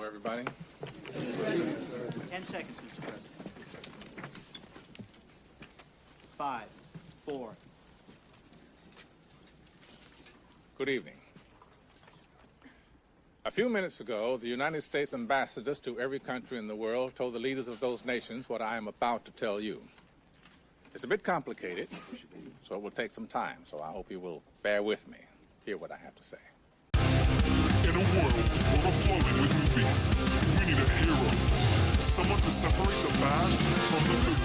Hello, everybody. 10 seconds, Mr. President. 5, 4. Good evening. A few minutes ago, the United States ambassadors to every country in the world told the leaders of those nations what I am about to tell you. It's a bit complicated, so it will take some time, so I hope you will bear with me. Hear what I have to say. In a world overflowing with movies, we need a hero. Someone to separate the bad from the good.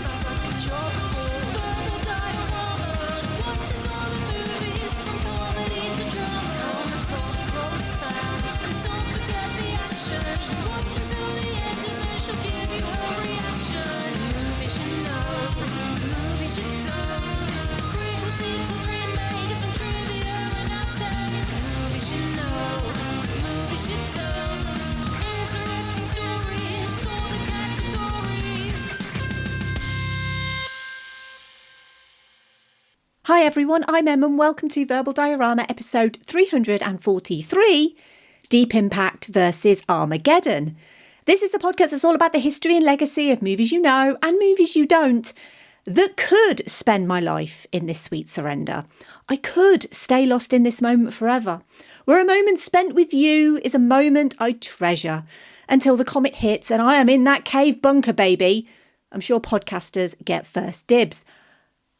Watch until the end and then she'll give you her reaction. Movies you know, movies you don't. Prequels, sequels, remakes, and trivia and outtakes. Movies you know, movies you don't. Interesting stories, all the categories. Hi everyone, I'm Em and welcome to Verbal Diorama episode 343, Deep Impact versus Armageddon. This is the podcast that's all about the history and legacy of movies you know and movies you don't that could spend my life in this sweet surrender. I could stay lost in this moment forever, where a moment spent with you is a moment I treasure until the comet hits and I am in that cave bunker, baby. I'm sure podcasters get first dibs.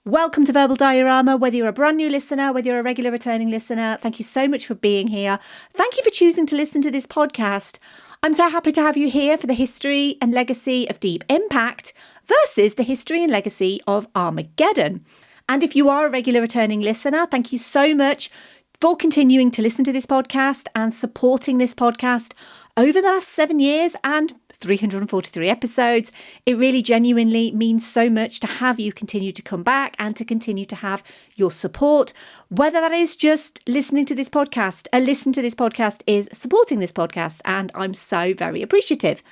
Welcome to Verbal Diorama, whether you're a brand new listener, whether you're a regular returning listener. Thank you so much for being here. Thank you for choosing to listen to this podcast. I'm so happy to have you here for the history and legacy of Deep Impact versus the history and legacy of Armageddon. And if you are a regular returning listener, thank you so much for continuing to listen to this podcast and supporting this podcast over the last 7 years and 343 episodes. It really genuinely means so much to have you continue to come back and to continue to have your support, whether that is just listening to this podcast. A listen to this podcast is supporting this podcast, and I'm so very appreciative.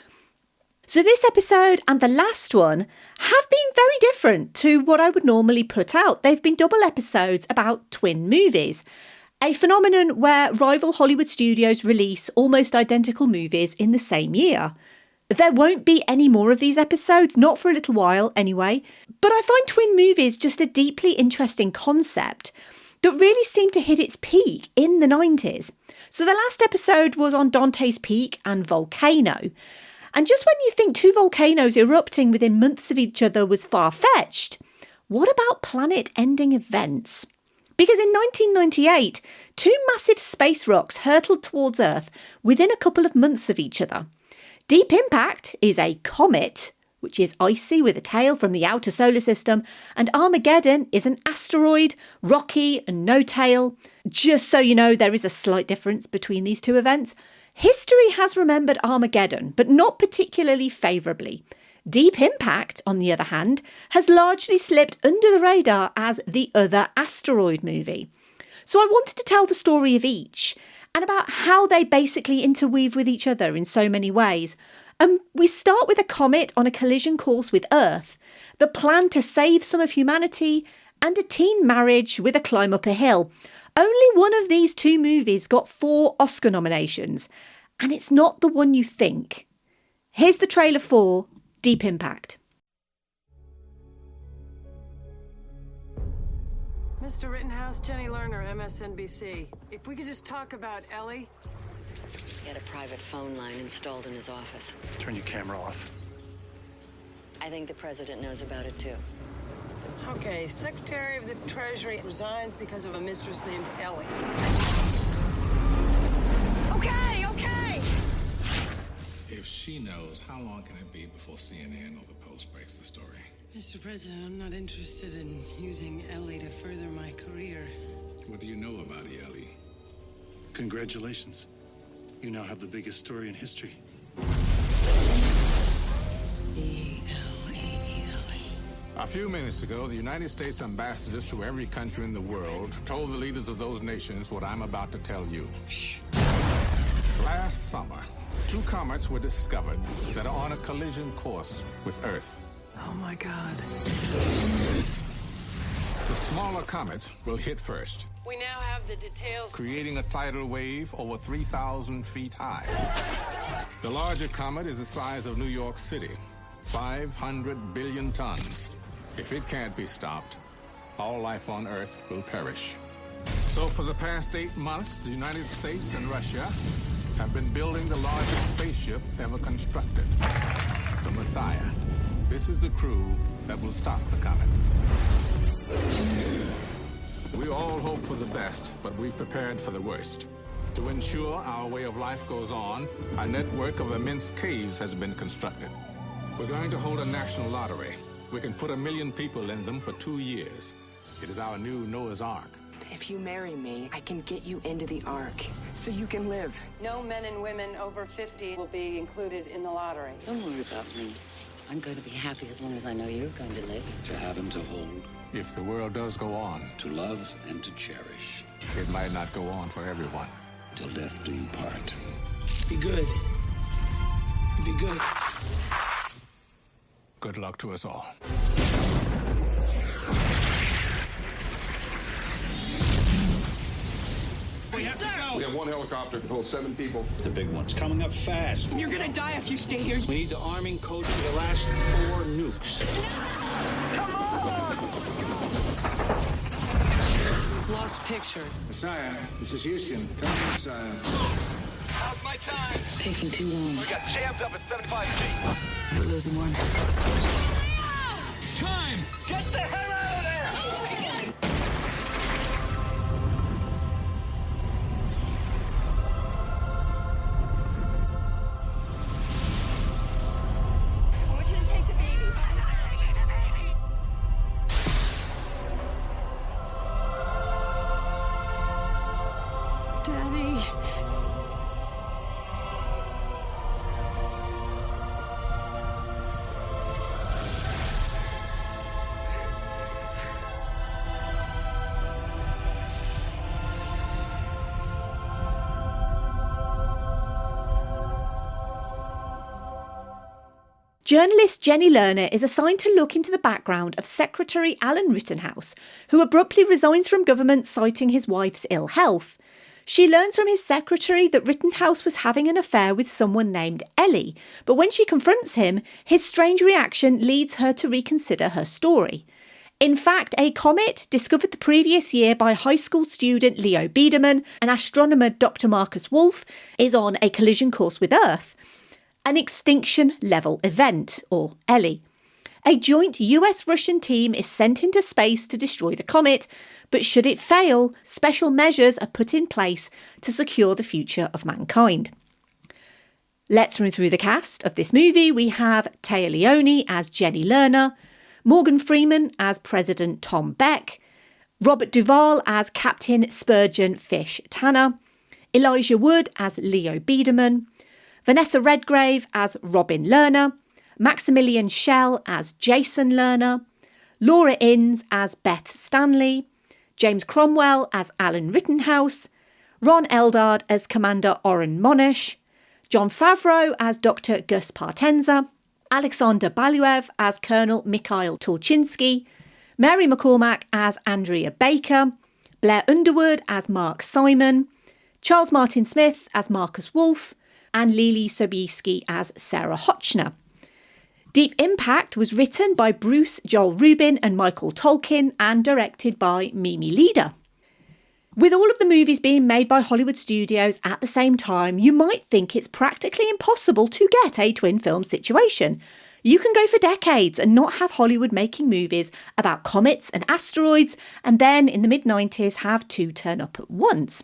So this episode and the last one have been very different to what I would normally put out. They've been double episodes about twin movies. A phenomenon where rival Hollywood studios release almost identical movies in the same year. There won't be any more of these episodes, not for a little while anyway, but I find twin movies just a deeply interesting concept that really seemed to hit its peak in the 90s. So the last episode was on Dante's Peak and Volcano. And just when you think two volcanoes erupting within months of each other was far-fetched, what about planet-ending events? Because in 1998, two massive space rocks hurtled towards Earth within a couple of months of each other. Deep Impact is a comet, which is icy with a tail from the outer solar system, and Armageddon is an asteroid, rocky and no tail. Just so you know, there is a slight difference between these two events. History has remembered Armageddon, but not particularly favourably. Deep Impact, on the other hand, has largely slipped under the radar as the other asteroid movie. So I wanted to tell the story of each and about how they basically interweave with each other in so many ways. We start with a comet on a collision course with Earth, the plan to save some of humanity, and a teen marriage with a climb up a hill. Only one of these two movies got 4 Oscar nominations, and it's not the one you think. Here's the trailer for Deep Impact. Mr. Rittenhouse, Jenny Lerner, MSNBC. If we could just talk about Ellie. He had a private phone line installed in his office. Turn your camera off. I think the president knows about it too. Okay, Secretary of the Treasury resigns because of a mistress named Ellie. Okay! If she knows, how long can it be before CNN or the Post breaks the story? Mr. President, I'm not interested in using Ellie to further my career. What do you know about Ellie? Congratulations. You now have the biggest story in history. A few minutes ago, the United States ambassadors to every country in the world told the leaders of those nations what I'm about to tell you. Last summer, 2 comets were discovered that are on a collision course with Earth. Oh my God. The smaller comet will hit first. We now have the details. Creating a tidal wave over 3,000 feet high. The larger comet is the size of New York City, 500 billion tons. If it can't be stopped, all life on Earth will perish. So for the past 8 months, the United States and Russia have been building the largest spaceship ever constructed, the Messiah. This is the crew that will stop the comets. We all hope for the best, but we've prepared for the worst. To ensure our way of life goes on, a network of immense caves has been constructed. We're going to hold a national lottery. We can put 1 million people in them for 2 years. It is our new Noah's Ark. If you marry me, I can get you into the Ark, so you can live. No men and women over 50 will be included in the lottery. Don't worry about me. I'm going to be happy as long as I know you're going to live. To have and to hold. If the world does go on, To love and to cherish. it might not go on for everyone. Till death do you part. Be good. Be good. Good luck to us all. We have to go. We have one helicopter to hold 7 people. The big one's coming up fast. You're gonna die if you stay here. We need the arming code for the last 4 nukes. We've lost picture. Messiah, this is Houston. Come on, Messiah. How's my time? Taking too long. We got jams up at 75 feet. We're losing one. Time! Get the hell out of there! I want you to take the baby. Daddy. Journalist Jenny Lerner is assigned to look into the background of Secretary Alan Rittenhouse, who abruptly resigns from government citing his wife's ill health. She learns from his secretary that Rittenhouse was having an affair with someone named Ellie, but when she confronts him, his strange reaction leads her to reconsider her story. In fact, a comet discovered the previous year by high school student Leo Biederman and astronomer Dr. Marcus Wolf is on a collision course with Earth. An extinction-level event, or ELLE. A joint US-Russian team is sent into space to destroy the comet, but should it fail, special measures are put in place to secure the future of mankind. Let's run through the cast of this movie. We have Téa Leoni as Jenny Lerner, Morgan Freeman as President Tom Beck, Robert Duvall as Captain Spurgeon Fish Tanner, Elijah Wood as Leo Biederman, Vanessa Redgrave as Robin Lerner, Maximilian Schell as Jason Lerner, Laura Innes as Beth Stanley, James Cromwell as Alan Rittenhouse, Ron Eldard as Commander Oren Monash, John Favreau as Dr. Gus Partenza, Alexander Baluev as Colonel Mikhail Tulchinsky, Mary McCormack as Andrea Baker, Blair Underwood as Mark Simon, Charles Martin Smith as Marcus Wolf, and Lily Sobieski as Sarah Hotchner. Deep Impact was written by Bruce Joel Rubin and Michael Tolkien and directed by Mimi Leader. With all of the movies being made by Hollywood studios at the same time, you might think it's practically impossible to get a twin film situation. You can go for decades and not have Hollywood making movies about comets and asteroids, and then in the mid-90s have two turn up at once.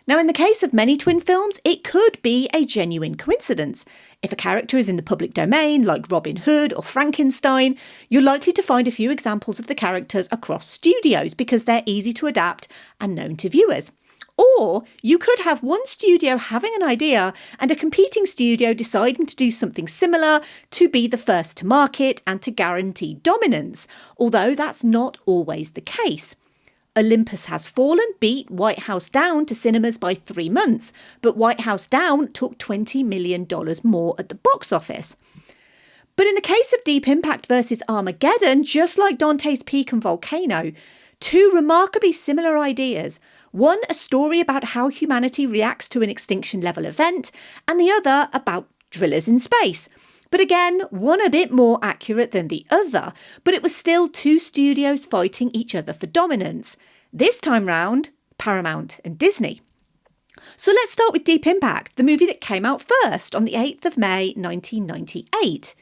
Now, in the case of many twin films, it could be a genuine coincidence. If a character is in the public domain, like Robin Hood or Frankenstein, you're likely to find a few examples of the characters across studios because they're easy to adapt and known to viewers. Or you could have one studio having an idea and a competing studio deciding to do something similar to be the first to market and to guarantee dominance, although that's not always the case. Olympus Has Fallen beat White House Down to cinemas by 3 months, but White House Down took $20 million more at the box office. But in the case of Deep Impact versus Armageddon, just like Dante's Peak and Volcano, two remarkably similar ideas. One, a story about how humanity reacts to an extinction-level event, and the other about Drillers in Space. But again, one a bit more accurate than the other, but it was still two studios fighting each other for dominance. This time round, Paramount and Disney. So let's start with Deep Impact, the movie that came out first on the 8th of May 1998.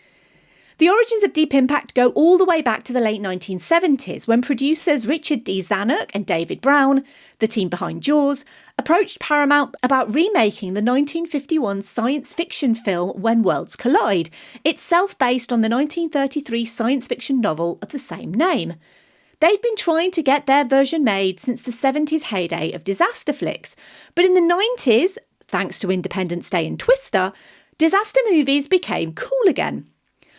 The origins of Deep Impact go all the way back to the late 1970s, when producers Richard D. Zanuck and David Brown, the team behind Jaws, approached Paramount about remaking the 1951 science fiction film When Worlds Collide, itself based on the 1933 science fiction novel of the same name. They'd been trying to get their version made since the 70s heyday of disaster flicks, but in the 90s, thanks to Independence Day and Twister, disaster movies became cool again.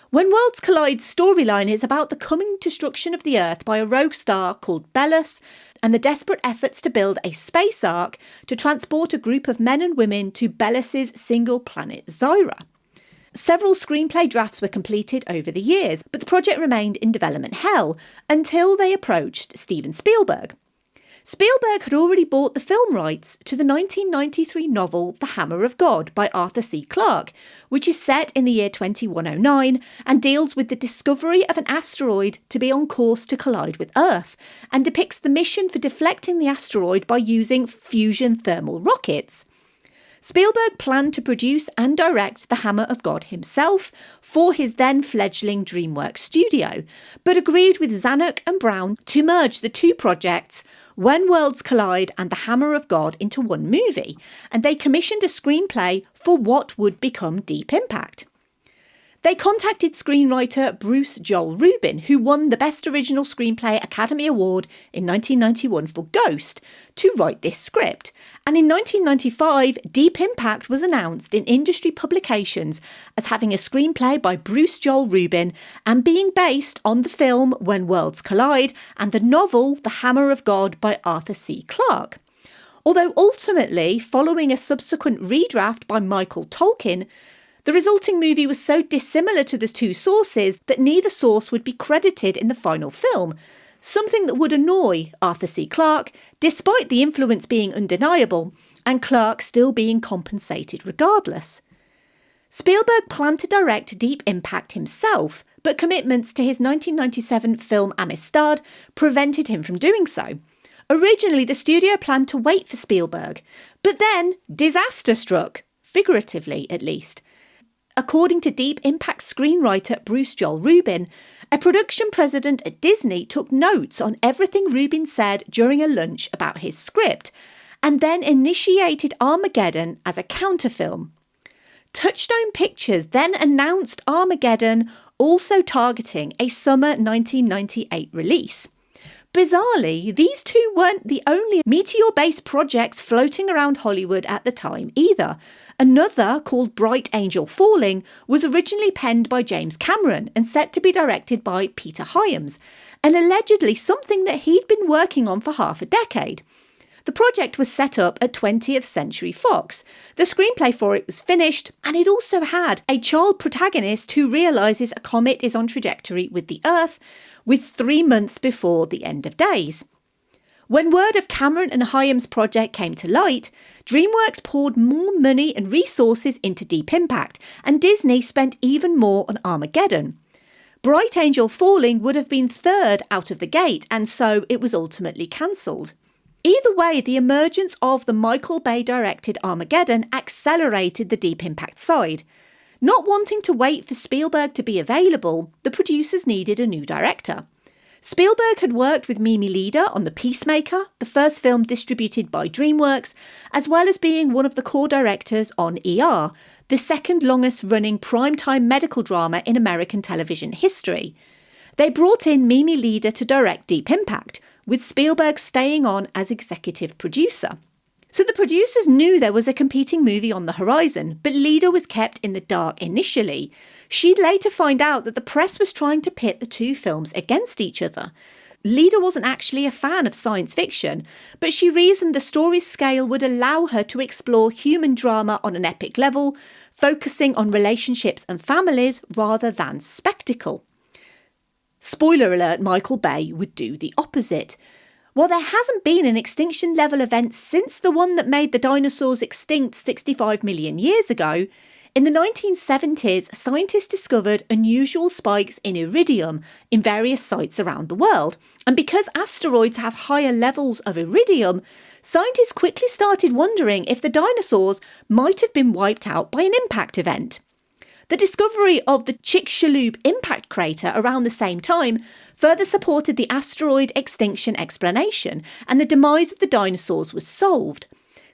When Worlds Collide's storyline is about the coming destruction of the Earth by a rogue star called Belus and the desperate efforts to build a space ark to transport a group of men and women to Belus's single planet Zyra. Several screenplay drafts were completed over the years, but the project remained in development hell until they approached Steven Spielberg. Spielberg had already bought the film rights to the 1993 novel The Hammer of God by Arthur C. Clarke, which is set in the year 2109 and deals with the discovery of an asteroid to be on course to collide with Earth, and depicts the mission for deflecting the asteroid by using fusion thermal rockets. Spielberg planned to produce and direct The Hammer of God himself for his then-fledgling DreamWorks studio, but agreed with Zanuck and Brown to merge the two projects, When Worlds Collide and The Hammer of God, into one movie, and they commissioned a screenplay for what would become Deep Impact. They contacted screenwriter Bruce Joel Rubin, who won the Best Original Screenplay Academy Award in 1991 for Ghost, to write this script. And in 1995, Deep Impact was announced in industry publications as having a screenplay by Bruce Joel Rubin and being based on the film When Worlds Collide and the novel The Hammer of God by Arthur C. Clarke. Although ultimately, following a subsequent redraft by Michael Tolkien, the resulting movie was so dissimilar to the two sources that neither source would be credited in the final film, something that would annoy Arthur C. Clarke, despite the influence being undeniable, and Clarke still being compensated regardless. Spielberg planned to direct Deep Impact himself, but commitments to his 1997 film Amistad prevented him from doing so. Originally, the studio planned to wait for Spielberg, but then disaster struck, figuratively at least. According to Deep Impact screenwriter Bruce Joel Rubin, a production president at Disney took notes on everything Rubin said during a lunch about his script, and then initiated Armageddon as a counterfilm. Touchstone Pictures then announced Armageddon, also targeting a summer 1998 release. Bizarrely, these two weren't the only meteor-based projects floating around Hollywood at the time either. Another, called Bright Angel Falling, was originally penned by James Cameron and set to be directed by Peter Hyams, and allegedly something that he'd been working on for half a decade. The project was set up at 20th Century Fox. The screenplay for it was finished, and it also had a child protagonist who realises a comet is on trajectory with the Earth, with 3 months before the end of days. When word of Cameron and Hyams' project came to light, DreamWorks poured more money and resources into Deep Impact, and Disney spent even more on Armageddon. Bright Angel Falling would have been third out of the gate, and so it was ultimately cancelled. Either way, the emergence of the Michael Bay-directed Armageddon accelerated the Deep Impact side. Not wanting to wait for Spielberg to be available, the producers needed a new director. Spielberg had worked with Mimi Leder on The Peacemaker, the first film distributed by DreamWorks, as well as being one of the core directors on ER, the second longest running primetime medical drama in American television history. They brought in Mimi Leder to direct Deep Impact, with Spielberg staying on as executive producer. So the producers knew there was a competing movie on the horizon, but Leder was kept in the dark initially. She'd later find out that the press was trying to pit the two films against each other. Leder wasn't actually a fan of science fiction, but she reasoned the story's scale would allow her to explore human drama on an epic level, focusing on relationships and families rather than spectacle. Spoiler alert, Michael Bay would do the opposite. While there hasn't been an extinction-level event since the one that made the dinosaurs extinct 65 million years ago, In the 1970s, scientists discovered unusual spikes in iridium in various sites around the world. And because asteroids have higher levels of iridium, scientists quickly started wondering if the dinosaurs might have been wiped out by an impact event. The discovery of the Chicxulub impact crater around the same time further supported the asteroid extinction explanation, and the demise of the dinosaurs was solved.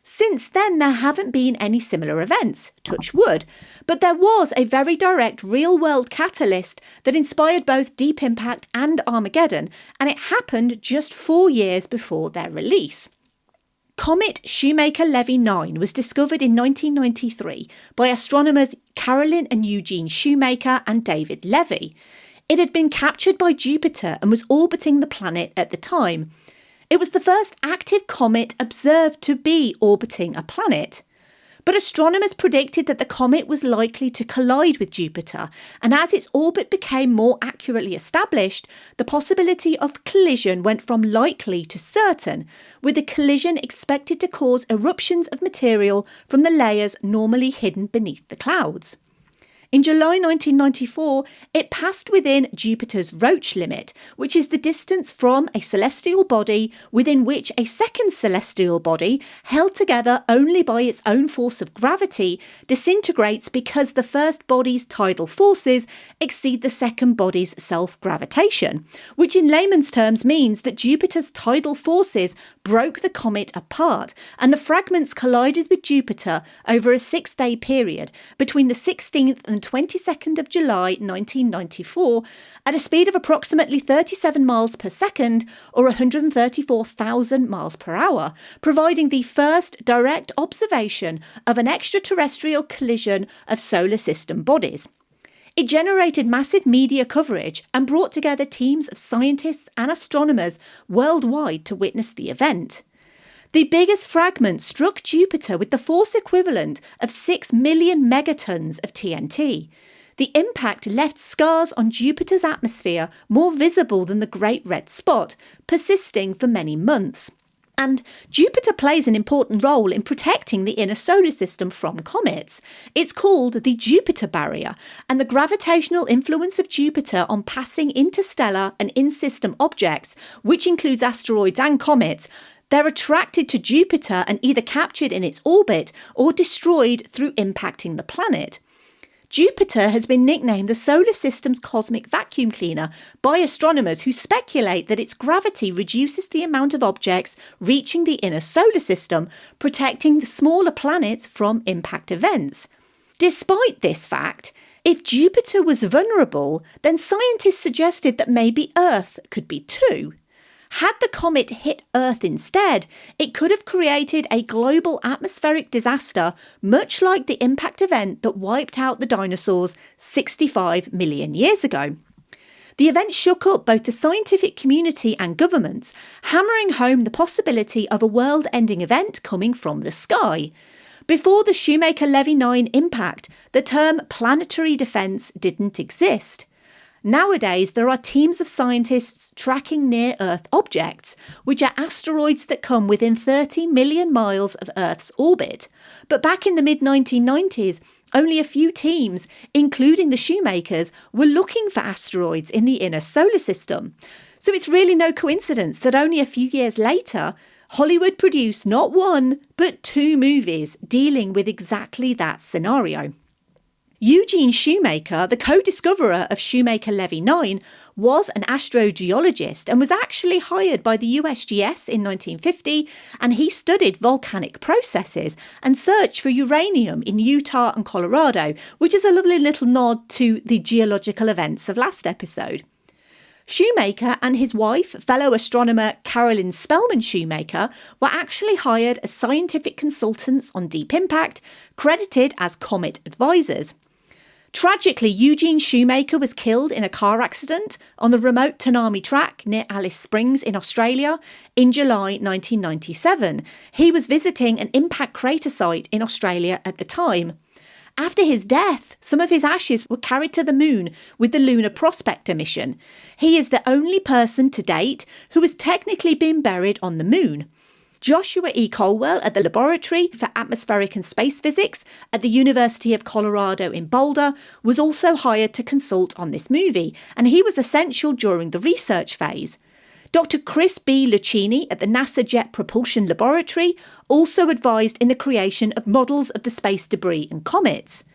Since then, there haven't been any similar events, touch wood, but there was a very direct real-world catalyst that inspired both Deep Impact and Armageddon, and it happened just 4 years before their release. Comet Shoemaker-Levy 9 was discovered in 1993 by astronomers Carolyn and Gene Shoemaker and David Levy. It had been captured by Jupiter and was orbiting the planet at the time. It was the first active comet observed to be orbiting a planet. But astronomers predicted that the comet was likely to collide with Jupiter, and as its orbit became more accurately established, the possibility of collision went from likely to certain, with the collision expected to cause eruptions of material from the layers normally hidden beneath the clouds. In July 1994, it passed within Jupiter's Roche limit, which is the distance from a celestial body within which a second celestial body, held together only by its own force of gravity, disintegrates because the first body's tidal forces exceed the second body's self-gravitation, which in layman's terms means that Jupiter's tidal forces broke the comet apart, and the fragments collided with Jupiter over a 6-day period between the 16th and 22nd of July 1994 at a speed of approximately 37 miles per second or 134,000 miles per hour, providing the first direct observation of an extraterrestrial collision of solar system bodies. It generated massive media coverage and brought together teams of scientists and astronomers worldwide to witness the event. The biggest fragment struck Jupiter with the force equivalent of 6 million megatons of TNT. The impact left scars on Jupiter's atmosphere more visible than the Great Red Spot, persisting for many months. And Jupiter plays an important role in protecting the inner solar system from comets. It's called the Jupiter barrier, and the gravitational influence of Jupiter on passing interstellar and in-system objects, which includes asteroids and comets, they're attracted to Jupiter and either captured in its orbit or destroyed through impacting the planet. Jupiter has been nicknamed the solar system's cosmic vacuum cleaner by astronomers who speculate that its gravity reduces the amount of objects reaching the inner solar system, protecting the smaller planets from impact events. Despite this fact, if Jupiter was vulnerable, then scientists suggested that maybe Earth could be too. Had the comet hit Earth instead, it could have created a global atmospheric disaster, much like the impact event that wiped out the dinosaurs 65 million years ago. The event shook up both the scientific community and governments, hammering home the possibility of a world-ending event coming from the sky. Before the Shoemaker-Levy 9 impact, the term planetary defence didn't exist. Nowadays, there are teams of scientists tracking near-Earth objects, which are asteroids that come within 30 million miles of Earth's orbit. But back in the mid-1990s, only a few teams, including the Shoemakers, were looking for asteroids in the inner solar system. So it's really no coincidence that only a few years later, Hollywood produced not one, but 2 movies dealing with exactly that scenario. Gene Shoemaker, the co-discoverer of Shoemaker-Levy 9, was an astrogeologist and was actually hired by the USGS in 1950, and he studied volcanic processes and searched for uranium in Utah and Colorado, which is a lovely little nod to the geological events of last episode. Shoemaker and his wife, fellow astronomer Carolyn Shoemaker, were actually hired as scientific consultants on Deep Impact, credited as Comet advisors. Tragically, Gene Shoemaker was killed in a car accident on the remote tsunami track near Alice Springs in Australia in July 1997. He was visiting an impact crater site in Australia at the time. After his death, some of his ashes were carried to the moon with the Lunar Prospector mission. He is the only person to date who has technically been buried on the moon. Joshua E. Colwell at the Laboratory for Atmospheric and Space Physics at the University of Colorado in Boulder was also hired to consult on this movie, and he was essential during the research phase. Dr. Chris B. Lucchini at the NASA Jet Propulsion Laboratory also advised in the creation of models of the space debris and comets.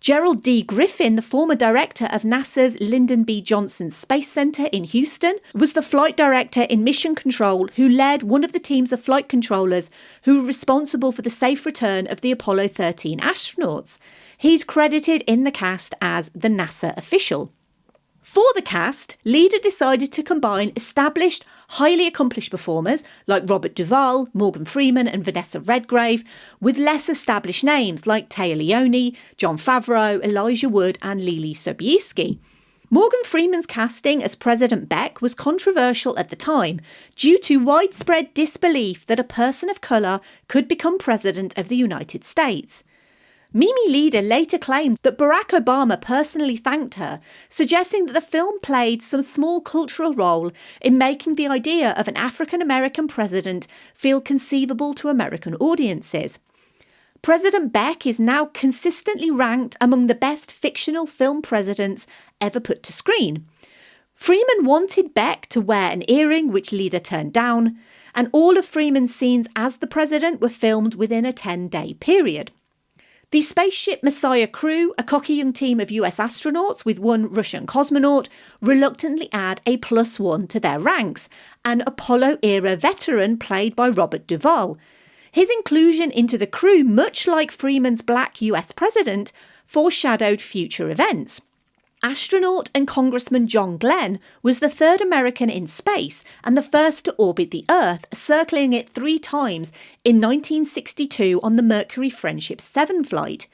Gerald D. Griffin, the former director of NASA's Lyndon B. Johnson Space Center in Houston, was the flight director in Mission Control who led one of the teams of flight controllers who were responsible for the safe return of the Apollo 13 astronauts. He's credited in the cast as the NASA official. For the cast, Leader decided to combine established, highly accomplished performers like Robert Duvall, Morgan Freeman and Vanessa Redgrave with less established names like Téa Leoni, Jon Favreau, Elijah Wood and Leelee Sobieski. Morgan Freeman's casting as President Beck was controversial at the time due to widespread disbelief that a person of colour could become President of the United States. Mimi Leader later claimed that Barack Obama personally thanked her, suggesting that the film played some small cultural role in making the idea of an African-American president feel conceivable to American audiences. President Beck is now consistently ranked among the best fictional film presidents ever put to screen. Freeman wanted Beck to wear an earring, which Leader turned down, and all of Freeman's scenes as the president were filmed within a 10-day period. The Spaceship Messiah crew, a cocky young team of US astronauts with one Russian cosmonaut, reluctantly add a +1 to their ranks, an Apollo-era veteran played by Robert Duvall. His inclusion into the crew, much like Freeman's black US president, foreshadowed future events. Astronaut and Congressman John Glenn was the third American in space and the first to orbit the Earth, circling it 3 times in 1962 on the Mercury Friendship 7 flight.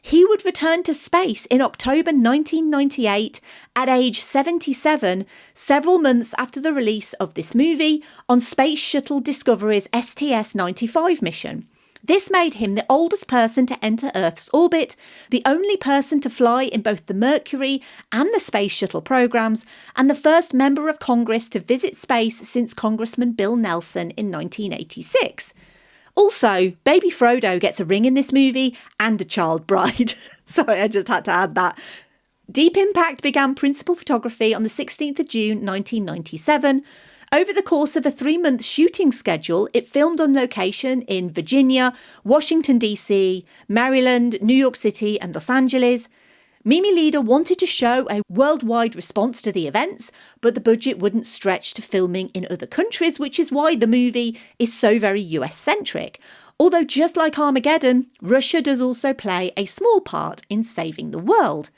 He would return to space in October 1998 at age 77, several months after the release of this movie, on Space Shuttle Discovery's STS-95 mission. This made him the oldest person to enter Earth's orbit, the only person to fly in both the Mercury and the Space Shuttle programs, and the first member of Congress to visit space since Congressman Bill Nelson in 1986. Also, baby Frodo gets a ring in this movie and a child bride. Sorry, I just had to add that. Deep Impact began principal photography on the 16th of June 1997. Over the course of a 3-month shooting schedule, it filmed on location in Virginia, Washington DC, Maryland, New York City and Los Angeles. Mimi Leader wanted to show a worldwide response to the events, but the budget wouldn't stretch to filming in other countries, which is why the movie is so very US-centric. Although just like Armageddon, Russia does also play a small part in saving the world.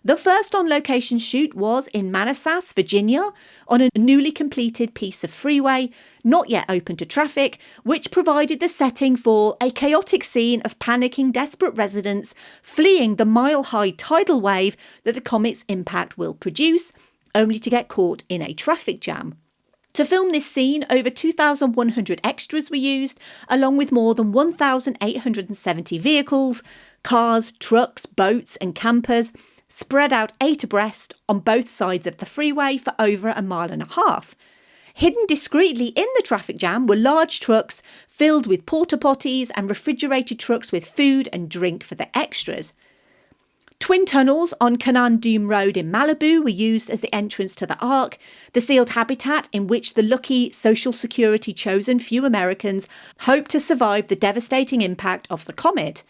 The first on-location shoot was in Manassas, Virginia, on a newly completed piece of freeway, not yet open to traffic, which provided the setting for a chaotic scene of panicking, desperate residents fleeing the mile-high tidal wave that the comet's impact will produce, only to get caught in a traffic jam. To film this scene, over 2,100 extras were used, along with more than 1,870 vehicles, cars, trucks, boats and campers, spread out 8 abreast on both sides of the freeway for over 1.5 miles. Hidden discreetly in the traffic jam were large trucks filled with porta potties and refrigerated trucks with food and drink for the extras. Twin tunnels on Canaan Dune Road in Malibu were used as the entrance to the Ark, the sealed habitat in which the lucky Social Security chosen few Americans hoped to survive the devastating impact of the comet.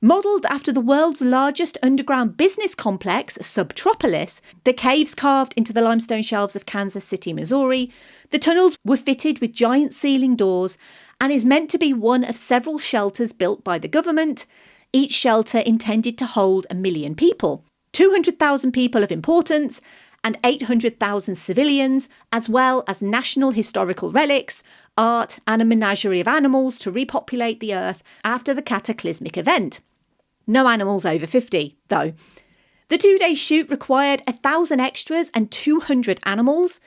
Modelled after the world's largest underground business complex, Subtropolis, the caves carved into the limestone shelves of Kansas City, Missouri, the tunnels were fitted with giant ceiling doors and is meant to be one of several shelters built by the government, each shelter intended to hold 1 million people, 200,000 people of importance and 800,000 civilians, as well as national historical relics, art and a menagerie of animals to repopulate the earth after the cataclysmic event. No animals over 50, though. The 2-day shoot required 1,000 extras and 200 animals.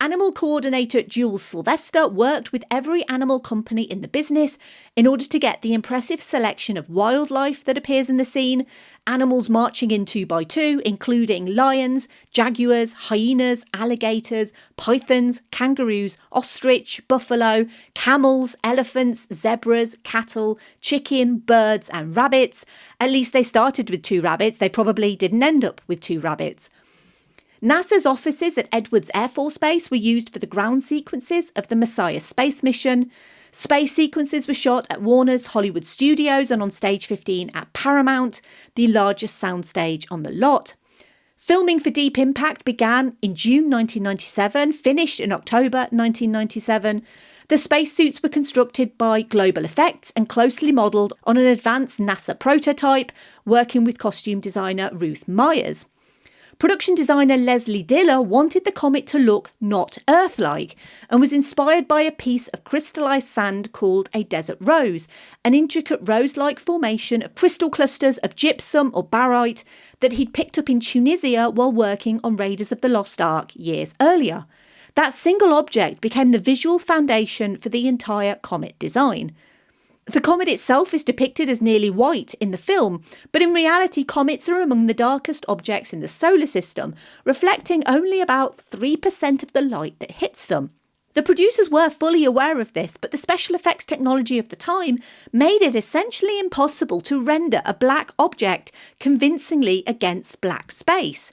Animal coordinator Jules Sylvester worked with every animal company in the business in order to get the impressive selection of wildlife that appears in the scene, animals marching in 2 by 2, including lions, jaguars, hyenas, alligators, pythons, kangaroos, ostrich, buffalo, camels, elephants, zebras, cattle, chicken, birds and rabbits. At least they started with 2 rabbits. They probably didn't end up with 2 rabbits. NASA's offices at Edwards Air Force Base were used for the ground sequences of the Messiah space mission. Space sequences were shot at Warner's Hollywood Studios and on Stage 15 at Paramount, the largest soundstage on the lot. Filming for Deep Impact began in June 1997, finished in October 1997. The spacesuits were constructed by Global Effects and closely modelled on an advanced NASA prototype, working with costume designer Ruth Myers. Production designer Leslie Diller wanted the comet to look not Earth-like and was inspired by a piece of crystallised sand called a desert rose, an intricate rose-like formation of crystal clusters of gypsum or barite that he'd picked up in Tunisia while working on Raiders of the Lost Ark years earlier. That single object became the visual foundation for the entire comet design. The comet itself is depicted as nearly white in the film, but in reality comets are among the darkest objects in the solar system, reflecting only about 3% of the light that hits them. The producers were fully aware of this, but the special effects technology of the time made it essentially impossible to render a black object convincingly against black space.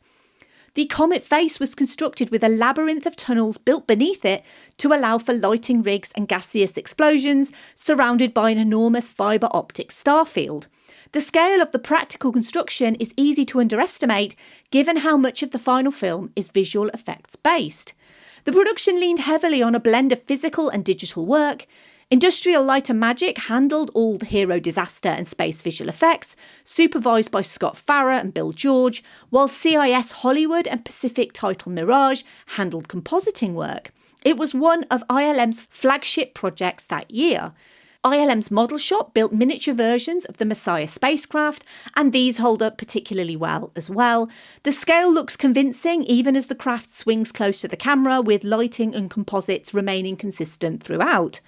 The comet face was constructed with a labyrinth of tunnels built beneath it to allow for lighting rigs and gaseous explosions, surrounded by an enormous fibre optic starfield. The scale of the practical construction is easy to underestimate, given how much of the final film is visual effects based. The production leaned heavily on a blend of physical and digital work. Industrial Light and Magic handled all the hero disaster and space visual effects, supervised by Scott Farrer and Bill George, while CIS Hollywood and Pacific Title Mirage handled compositing work. It was one of ILM's flagship projects that year. ILM's model shop built miniature versions of the Messiah spacecraft, and these hold up particularly well as well. The scale looks convincing even as the craft swings close to the camera, with lighting and composites remaining consistent throughout.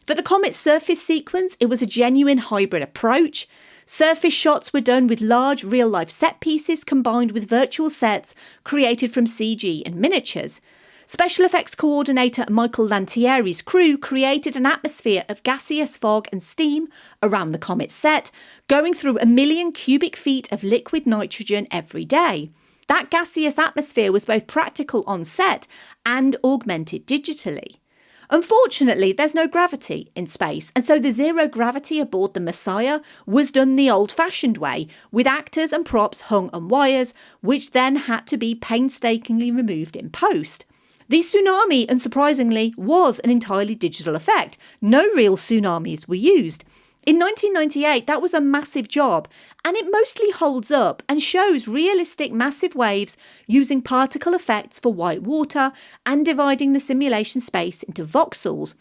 For the comet's surface sequence, it was a genuine hybrid approach. Surface shots were done with large real-life set pieces combined with virtual sets created from CG and miniatures. Special effects coordinator Michael Lantieri's crew created an atmosphere of gaseous fog and steam around the comet's set, going through 1 million cubic feet of liquid nitrogen every day. That gaseous atmosphere was both practical on set and augmented digitally. Unfortunately, there's no gravity in space, and so the zero gravity aboard the Messiah was done the old-fashioned way, with actors and props hung on wires, which then had to be painstakingly removed in post. The tsunami, unsurprisingly, was an entirely digital effect. No real tsunamis were used. In 1998, that was a massive job, and it mostly holds up and shows realistic massive waves using particle effects for white water and dividing the simulation space into voxels.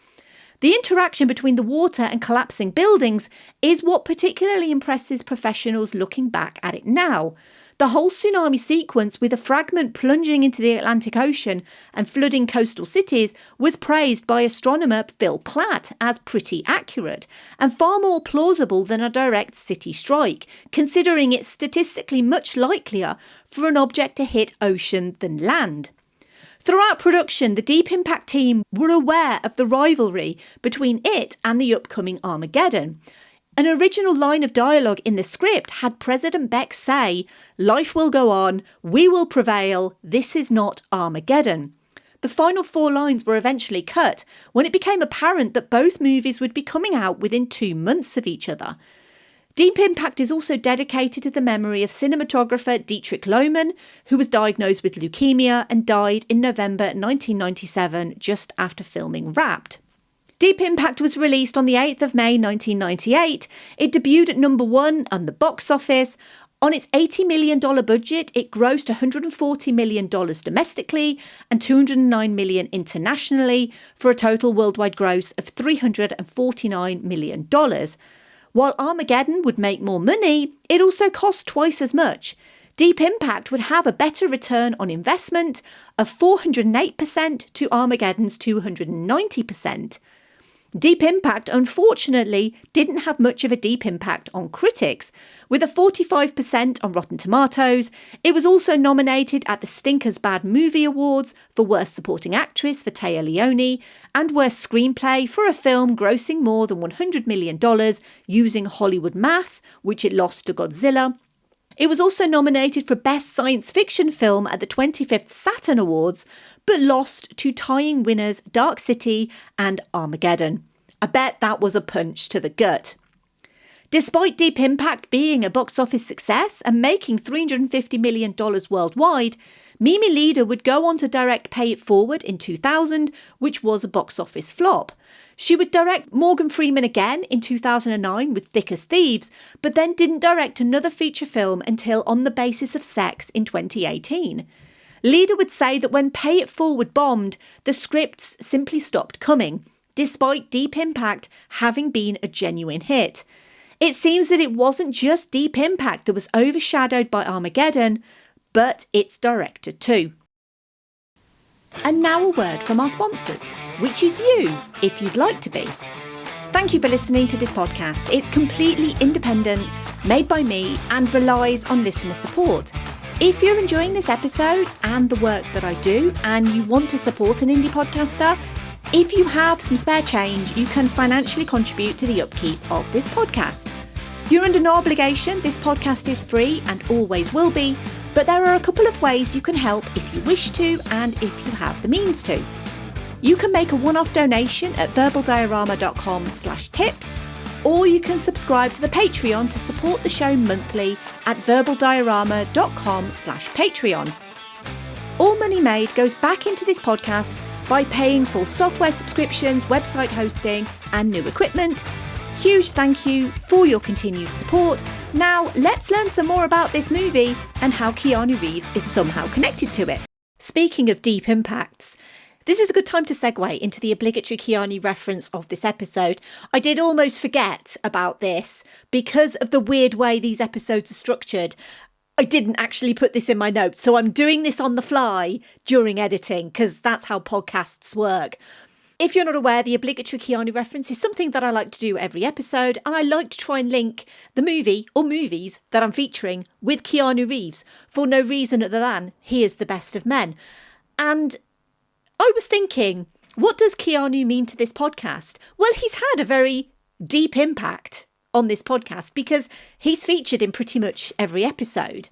The interaction between the water and collapsing buildings is what particularly impresses professionals looking back at it now. The whole tsunami sequence, with a fragment plunging into the Atlantic Ocean and flooding coastal cities, was praised by astronomer Phil Platt as pretty accurate and far more plausible than a direct city strike, considering it's statistically much likelier for an object to hit ocean than land. Throughout production, the Deep Impact team were aware of the rivalry between it and the upcoming Armageddon. An original line of dialogue in the script had President Beck say, "Life will go on, we will prevail, this is not Armageddon." The final 4 lines were eventually cut when it became apparent that both movies would be coming out within 2 months of each other. Deep Impact is also dedicated to the memory of cinematographer Dietrich Lohmann, who was diagnosed with leukemia and died in November 1997, just after filming Wrapped. Deep Impact was released on the 8th of May 1998. It debuted at number 1 on the box office. On its $80 million budget, it grossed $140 million domestically and $209 million internationally, for a total worldwide gross of $349 million. While Armageddon would make more money, it also cost twice as much. Deep Impact would have a better return on investment of 408% to Armageddon's 290%. Deep Impact, unfortunately, didn't have much of a deep impact on critics. With a 45% on Rotten Tomatoes, it was also nominated at the Stinkers Bad Movie Awards for Worst Supporting Actress for Téa Leoni and Worst Screenplay for a film grossing more than $100 million using Hollywood math, which it lost to Godzilla. It was also nominated for Best Science Fiction Film at the 25th Saturn Awards, but lost to tying winners Dark City and Armageddon. I bet that was a punch to the gut. Despite Deep Impact being a box office success and making $350 million worldwide, Mimi Leder would go on to direct Pay It Forward in 2000, which was a box office flop. She would direct Morgan Freeman again in 2009 with Thick as Thieves, but then didn't direct another feature film until On the Basis of Sex in 2018. Leder would say that when Pay It Forward bombed, the scripts simply stopped coming, despite Deep Impact having been a genuine hit. It seems that it wasn't just Deep Impact that was overshadowed by Armageddon, but its director too. And now a word from our sponsors, which is you, if you'd like to be. Thank you for listening to this podcast. It's completely independent, made by me, and relies on listener support. If you're enjoying this episode and the work that I do, and you want to support an indie podcaster, if you have some spare change, you can financially contribute to the upkeep of this podcast. You're under no obligation. This podcast is free and always will be. But there are a couple of ways you can help if you wish to and if you have the means to. You can make a one-off donation at verbaldiorama.com/tips, or you can subscribe to the Patreon to support the show monthly at verbaldiorama.com/Patreon. All money made goes back into this podcast by paying for software subscriptions, website hosting, and new equipment. Huge thank you for your continued support. Now, let's learn some more about this movie and how Keanu Reeves is somehow connected to it. Speaking of deep impacts, this is a good time to segue into the obligatory Keanu reference of this episode. I did almost forget about this because of the weird way these episodes are structured. I didn't actually put this in my notes, so I'm doing this on the fly during editing because that's how podcasts work. If you're not aware, the obligatory Keanu reference is something that I like to do every episode, and I like to try and link the movie or movies that I'm featuring with Keanu Reeves for no reason other than he is the best of men. And I was thinking, what does Keanu mean to this podcast? Well, he's had a very deep impact on this podcast because he's featured in pretty much every episode.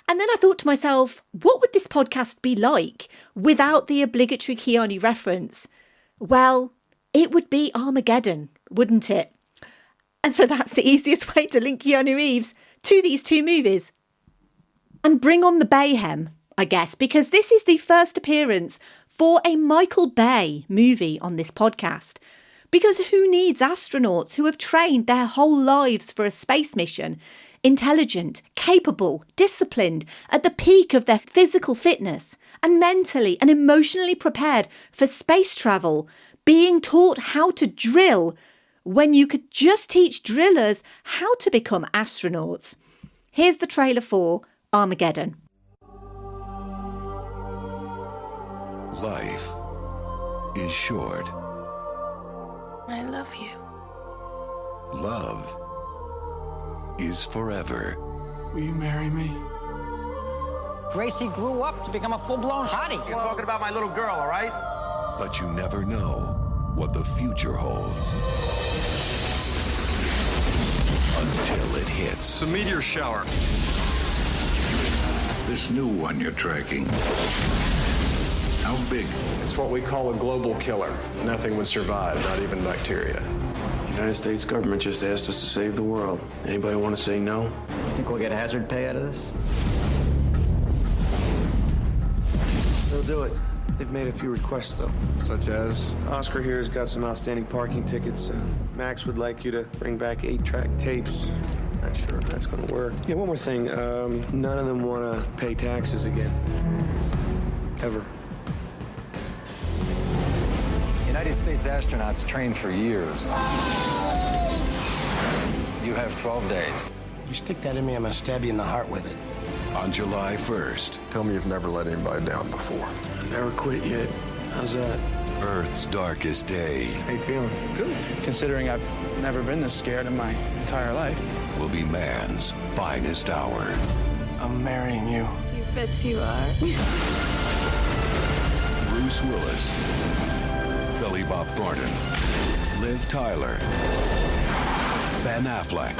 And then I thought to myself, what would this podcast be like without the obligatory Keanu reference? Well, it would be Armageddon, wouldn't it? And so that's the easiest way to link Keanu Reeves to these two movies. And bring on the Bayhem, I guess, because this is the first appearance for a Michael Bay movie on this podcast. Because who needs astronauts who have trained their whole lives for a space mission, intelligent, capable, disciplined, at the peak of their physical fitness, and mentally and emotionally prepared for space travel, being taught how to drill when you could just teach drillers how to become astronauts? Here's the trailer for Armageddon. Life is short. I love you. Love is forever. Will you marry me? Gracie grew up to become a full-blown hottie. You're talking about my little girl, all right? But you never know what the future holds until it hits. It's a meteor shower. This new one you're tracking, how big? It's what we call a global killer. Nothing would survive, not even bacteria. The United States government just asked us to save the world. Anybody want to say no? You think we'll get hazard pay out of this? They'll do it. They've made a few requests, though. Such as? Oscar here's got some outstanding parking tickets. Max would like you to bring back 8-track tapes. Not sure if that's going to work. Yeah, one more thing. None of them want to pay taxes again. Ever. United States astronauts train for years. You have 12 days. You stick that in me, I'm gonna stab you in the heart with it. on July 1st. Tell me you've never let anybody down before. I never quit yet. How's that? Earth's darkest day How you feeling? Good. Considering I've never been this scared in my entire life. will be man's finest hour. I'm marrying you. You bet you are. Bruce Willis, Billy Bob Thornton, Liv Tyler, Ben Affleck,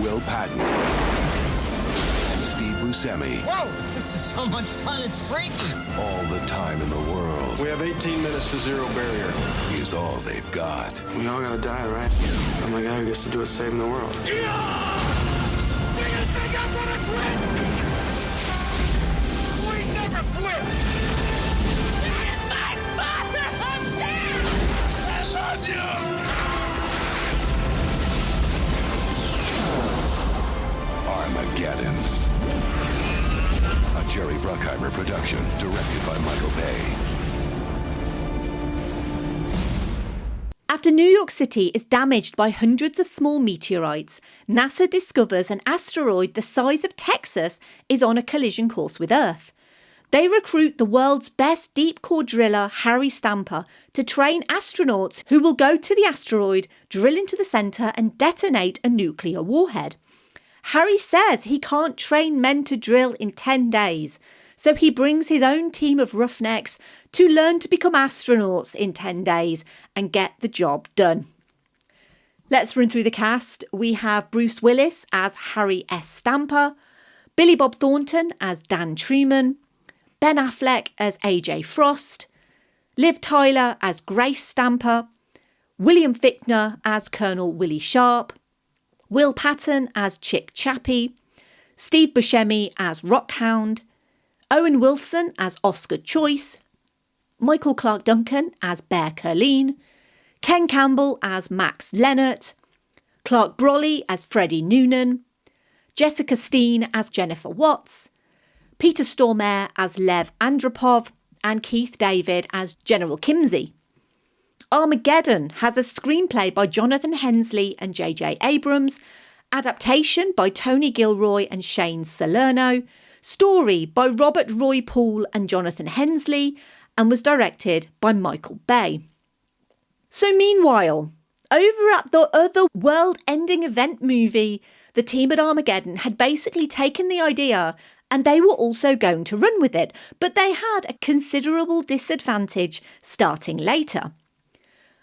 Will Patton, and Steve Buscemi. Whoa, this is so much fun, it's freaky. All the time in the world We have 18 minutes to zero barrier. is all they've got. We all gotta die, right? I'm the guy who gets to do it saving the world. Armageddon. A Jerry Bruckheimer production, directed by Michael Bay. After New York City is damaged by hundreds of small meteorites, NASA discovers an asteroid the size of Texas is on a collision course with Earth. They recruit the world's best deep core driller, Harry Stamper, to train astronauts who will go to the asteroid, drill into the centre and detonate a nuclear warhead. Harry says he can't train men to drill in 10 days, so he brings his own team of roughnecks to learn to become astronauts in 10 days and get the job done. Let's run through the cast. We have Bruce Willis as Harry S. Stamper, Billy Bob Thornton as Dan Truman, Ben Affleck as AJ Frost, Liv Tyler as Grace Stamper, William Fichtner as Colonel Willie Sharp, Will Patton as Chick Chappie, Steve Buscemi as Rockhound, Owen Wilson as Oscar Choice, Michael Clarke Duncan as Bear Curleen, Ken Campbell as Max Lennart, Clark Brolly as Freddie Noonan, Jessica Steen as Jennifer Watts, Peter Stormare as Lev Andropov, and Keith David as General Kimsey. Armageddon has a screenplay by Jonathan Hensley and J.J. Abrams, adaptation by Tony Gilroy and Shane Salerno, story by Robert Roy Poole and Jonathan Hensley, and was directed by Michael Bay. So meanwhile, over at the other world-ending event movie, the team at Armageddon had basically taken the idea and they were also going to run with it, but they had a considerable disadvantage starting later.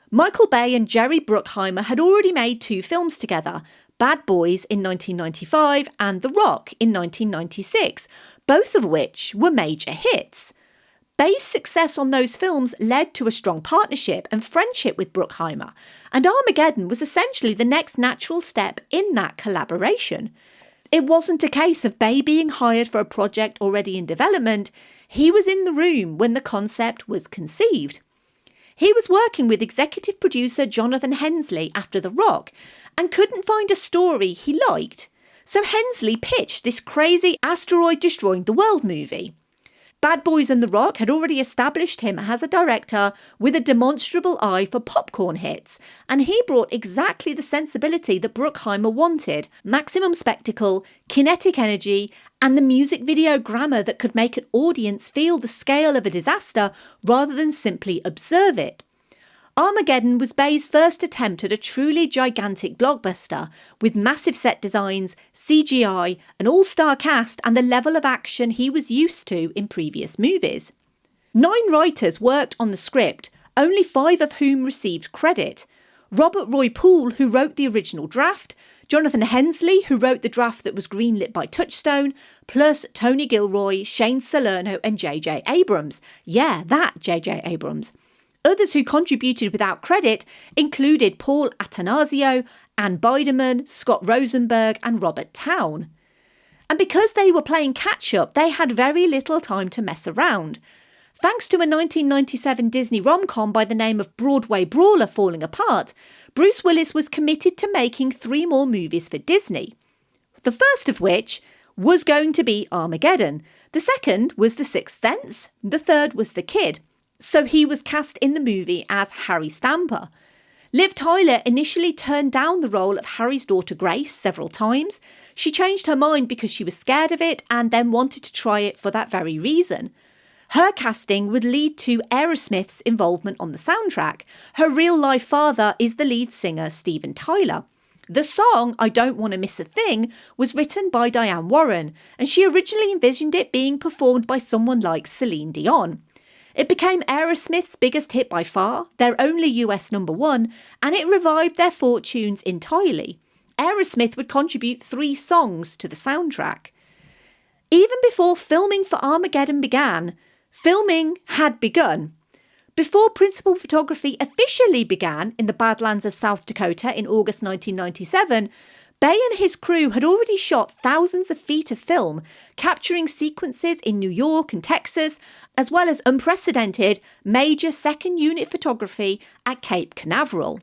Michael Bay and Jerry Bruckheimer had already made 2 films together, Bad Boys in 1995 and The Rock in 1996, both of which were major hits. Bay's success on those films led to a strong partnership and friendship with Bruckheimer, and Armageddon was essentially the next natural step in that collaboration. It wasn't a case of Bay being hired for a project already in development. He was in the room when the concept was conceived. He was working with executive producer Jonathan Hensley after The Rock and couldn't find a story he liked. So Hensley pitched this crazy asteroid destroying the world movie. Bad Boys and The Rock had already established him as a director with a demonstrable eye for popcorn hits, and he brought exactly the sensibility that Bruckheimer wanted: maximum spectacle, kinetic energy, and the music video grammar that could make an audience feel the scale of a disaster rather than simply observe it. Armageddon was Bay's first attempt at a truly gigantic blockbuster, with massive set designs, CGI, an all-star cast and the level of action he was used to in previous movies. 9 writers worked on the script, only 5 of whom received credit. Robert Roy Poole, who wrote the original draft, Jonathan Hensley, who wrote the draft that was greenlit by Touchstone, plus Tony Gilroy, Shane Salerno and J.J. Abrams. Yeah, that J.J. Abrams. Others who contributed without credit included Paul Attanasio, Ann Biderman, Scott Rosenberg and Robert Town. And because they were playing catch-up, they had very little time to mess around. Thanks to a 1997 Disney rom-com by the name of Broadway Brawler falling apart, Bruce Willis was committed to making 3 more movies for Disney. The first of which was going to be Armageddon. The second was The Sixth Sense. The third was The Kid. So he was cast in the movie as Harry Stamper. Liv Tyler initially turned down the role of Harry's daughter Grace several times. She changed her mind because she was scared of it and then wanted to try it for that very reason. Her casting would lead to Aerosmith's involvement on the soundtrack. Her real-life father is the lead singer Steven Tyler. The song, I Don't Want to Miss a Thing, was written by Diane Warren, and she originally envisioned it being performed by someone like Celine Dion. It became Aerosmith's biggest hit by far, their only US #1, and it revived their fortunes entirely. Aerosmith would contribute 3 songs to the soundtrack. Even before filming for Armageddon began, filming had begun. Before principal photography officially began in the Badlands of South Dakota in August 1997, Bay and his crew had already shot thousands of feet of film, capturing sequences in New York and Texas, as well as unprecedented major second unit photography at Cape Canaveral.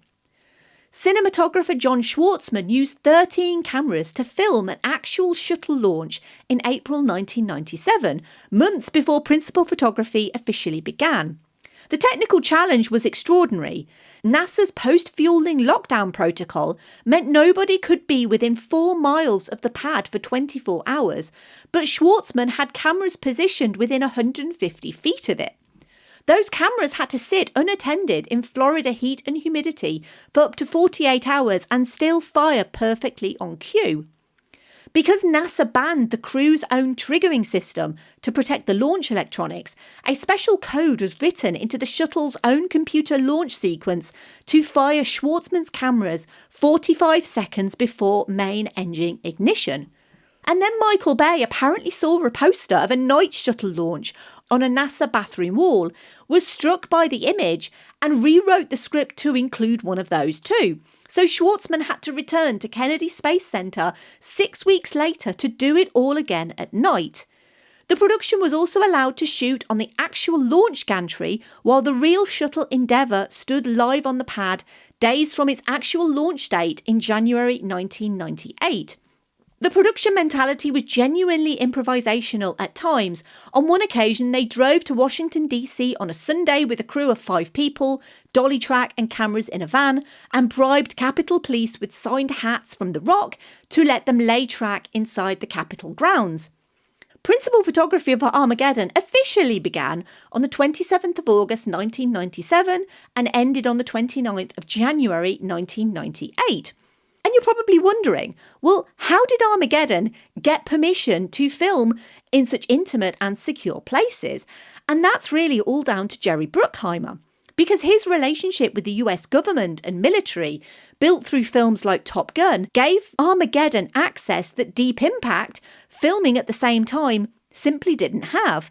Cinematographer John Schwartzman used 13 cameras to film an actual shuttle launch in April 1997, months before principal photography officially began. The technical challenge was extraordinary. NASA's post-fueling lockdown protocol meant nobody could be within 4 miles of the pad for 24 hours, but Schwartzman had cameras positioned within 150 feet of it. Those cameras had to sit unattended in Florida heat and humidity for up to 48 hours and still fire perfectly on cue. Because NASA banned the crew's own triggering system to protect the launch electronics, a special code was written into the shuttle's own computer launch sequence to fire Schwartzman's cameras 45 seconds before main engine ignition. And then Michael Bay apparently saw a poster of a night shuttle launch on a NASA bathroom wall, was struck by the image and rewrote the script to include one of those too. So Schwartzman had to return to Kennedy Space Center 6 weeks later to do it all again at night. The production was also allowed to shoot on the actual launch gantry while the real shuttle Endeavour stood live on the pad days from its actual launch date in January 1998. The production mentality was genuinely improvisational at times. On one occasion, they drove to Washington, D.C. on a Sunday with a crew of 5 people, dolly track and cameras in a van, and bribed Capitol Police with signed hats from The Rock to let them lay track inside the Capitol grounds. Principal photography of Armageddon officially began on the 27th of August 1997 and ended on the 29th of January 1998. And you're probably wondering, well, how did Armageddon get permission to film in such intimate and secure places? And that's really all down to Jerry Bruckheimer, because his relationship with the US government and military, built through films like Top Gun, gave Armageddon access that Deep Impact, filming at the same time, simply didn't have.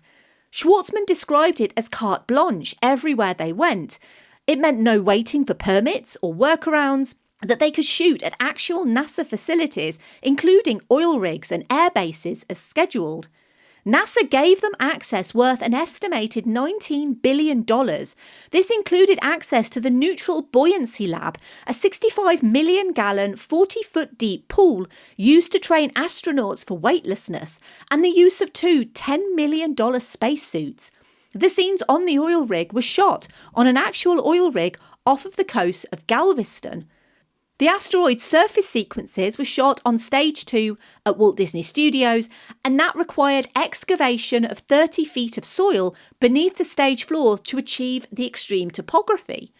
Schwartzman described it as carte blanche everywhere they went. It meant no waiting for permits or workarounds, that they could shoot at actual NASA facilities, including oil rigs and air bases as scheduled. NASA gave them access worth an estimated $19 billion. This included access to the Neutral Buoyancy Lab, a 65 million gallon, 40-foot deep pool used to train astronauts for weightlessness, and the use of 2 $10 million spacesuits. The scenes on the oil rig were shot on an actual oil rig off of the coast of Galveston. The asteroid surface sequences were shot on Stage 2 at Walt Disney Studios, and that required excavation of 30 feet of soil beneath the stage floor to achieve the extreme topography.